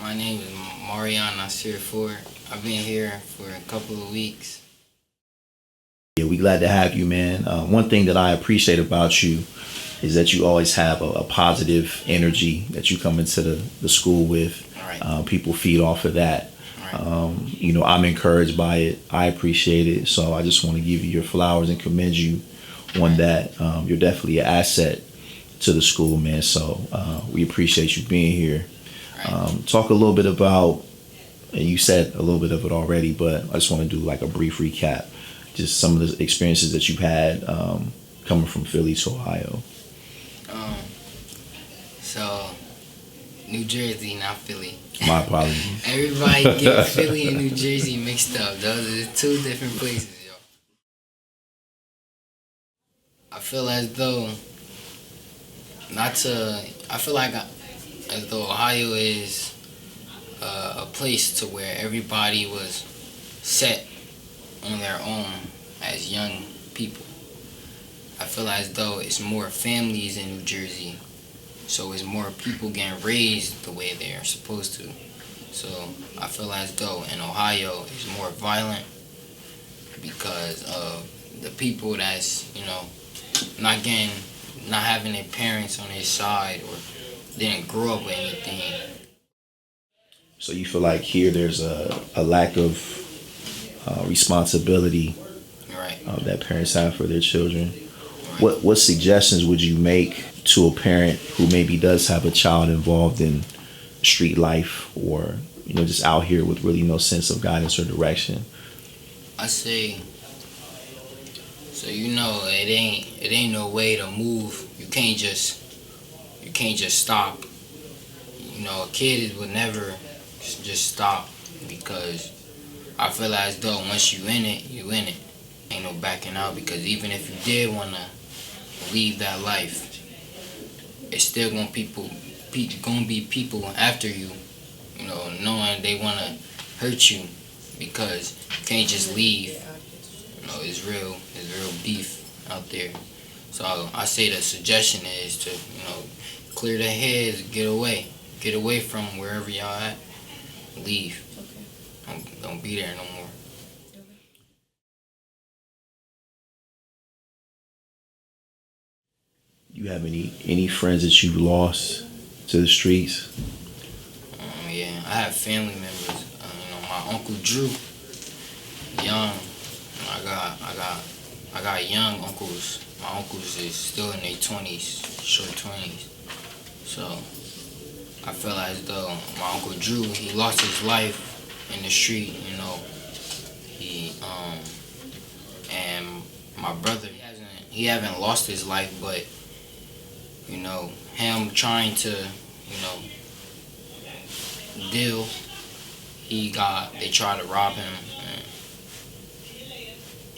My name is Marion Ford. I've been here for a couple of weeks. Yeah, we glad to have you, man. One thing that I appreciate about you is that you always have a positive energy that you come into the school with. All right. People feed off of that. All right. I'm encouraged by it. I appreciate it. So I just want to give you your flowers and commend you on that. You're definitely an asset to the school, man. So we appreciate you being here. All right. Talk a little bit about, and you said a little bit of it already, but I just want to do like a brief recap. Just some of the experiences that you've had coming from Philly to Ohio. Um, so, New Jersey, not Philly. My apologies. Everybody get Philly and New Jersey mixed up. Those are two different places, yo. I feel as though, I feel like as though Ohio is a place to where everybody was set on their own as young people. I feel as though it's more families in New Jersey, so it's more people getting raised the way they are supposed to. So I feel as though in Ohio it's more violent because of the people that's, not having their parents on their side or didn't grow up with anything. So you feel like here there's a lack of responsibility Right. that parents have for their children. Right. What suggestions would you make to a parent who maybe does have a child involved in street life or just out here with really no sense of guidance or direction? I say, so it ain't no way to move. You can't just stop. A kid would never just stop because I feel as though once you in it, you in it. Ain't no backing out because even if you did wanna leave that life, it's still gonna be people after you, knowing they wanna hurt you because you can't just leave. It's real beef out there. So I say the suggestion is to, clear their heads, get away from wherever y'all at, leave. Don't be there no more. You have any friends that you've lost to the streets? Yeah, I have family members. My uncle Drew, young. I got young uncles. My uncles is still in their 20s, short 20s. So I feel as though my uncle Drew, he lost his life in the street. He and my brother, he haven't lost his life, but him trying to deal, they tried to rob him and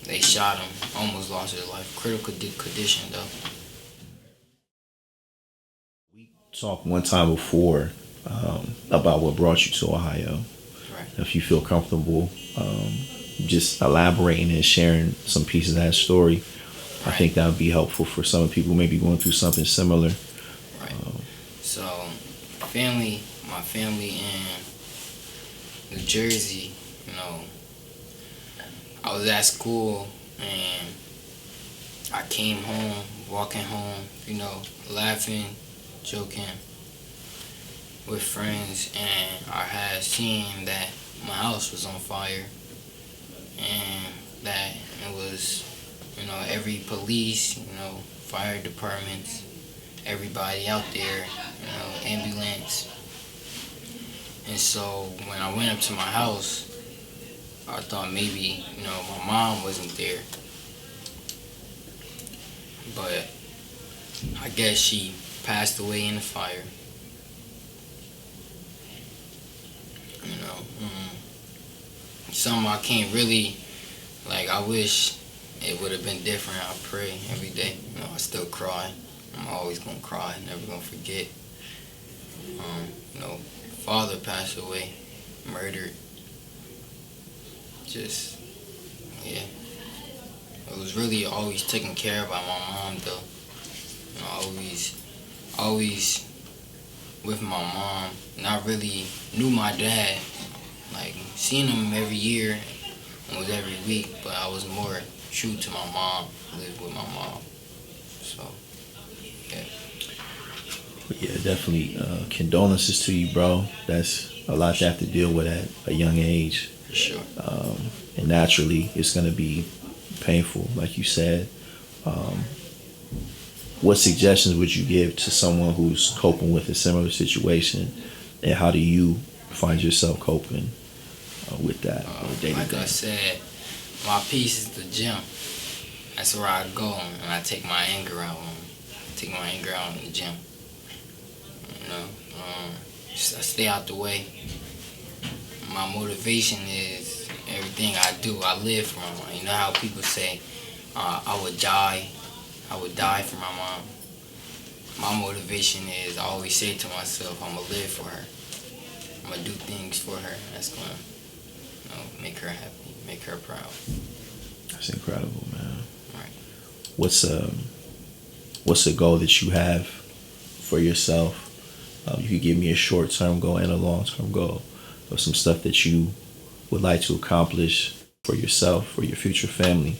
they shot him, almost lost his life. Critical condition though. We talked one time before about what brought you to Ohio. Right. If you feel comfortable just elaborating and sharing some pieces of that story, I think that would be helpful for some people maybe going through something similar. Right. So, my family in New Jersey, I was at school and I came home, walking home, laughing, joking with friends, and I had seen that my house was on fire and that it was, every police, fire departments, everybody out there, ambulance. And so when I went up to my house, I thought maybe, my mom wasn't there. But I guess she passed away in the fire. Something I can't really, I wish it would have been different. I pray every day. I still cry. I'm always gonna cry, never gonna forget. Father passed away, murdered. Just, yeah. It was really always taken care of by my mom though. Always with my mom, and I really knew my dad. Like, seen him every year, almost every week, but I was more true to my mom, lived with my mom. So, yeah. Yeah, definitely. Condolences to you, bro. That's a lot to have to deal with at a young age. For sure. And naturally, it's going to be painful, like you said. Um, what suggestions would you give to someone who's coping with a similar situation? And how do you find yourself coping with that on a day to Like I day? said, my peace is the gym. That's where I go and I take my anger out on. I take my anger out in the gym. You know, I stay out the way. My motivation is everything I do. I live for my mom. You know how people say, I would die. I would die for my mom. My motivation is I always say to myself, I'm gonna live for her. I'm gonna do things for her. That's gonna, make her happy, make her proud. That's incredible, man. Right. What's a goal that you have for yourself? You could give me a short-term goal and a long-term goal of some stuff that you would like to accomplish for yourself, for your future family.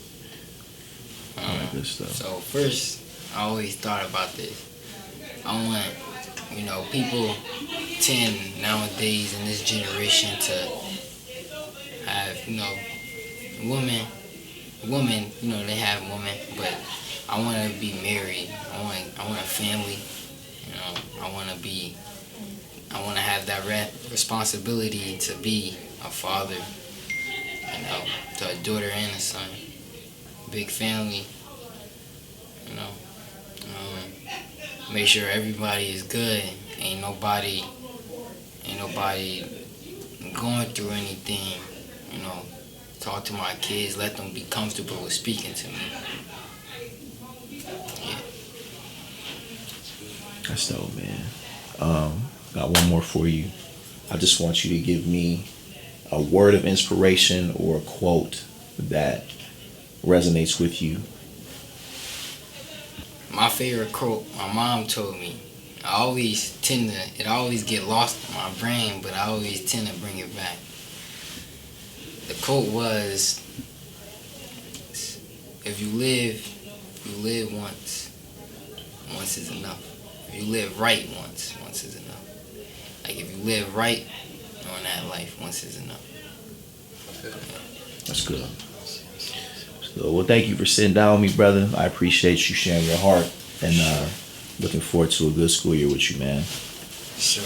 All that good stuff. So first, I always thought about this. I want, people tend nowadays in this generation to have, women, they have women, but I want to be married. I want a family. I want to have that responsibility to be a father, to a daughter and a son. Big family, make sure everybody is good. Ain't nobody going through anything. Talk to my kids, let them be comfortable with speaking to me. Yeah. That's dope, man. Got one more for you. I just want you to give me a word of inspiration or a quote that resonates with you. My favorite quote, my mom told me. It always get lost in my brain, but I always tend to bring it back. The quote was, if you live once is enough. If you live right once is enough. Like if you live right on that life, once is enough. That's good. So, well, thank you for sitting down with me, brother. I appreciate you sharing your heart, and looking forward to a good school year with you, man. Sure.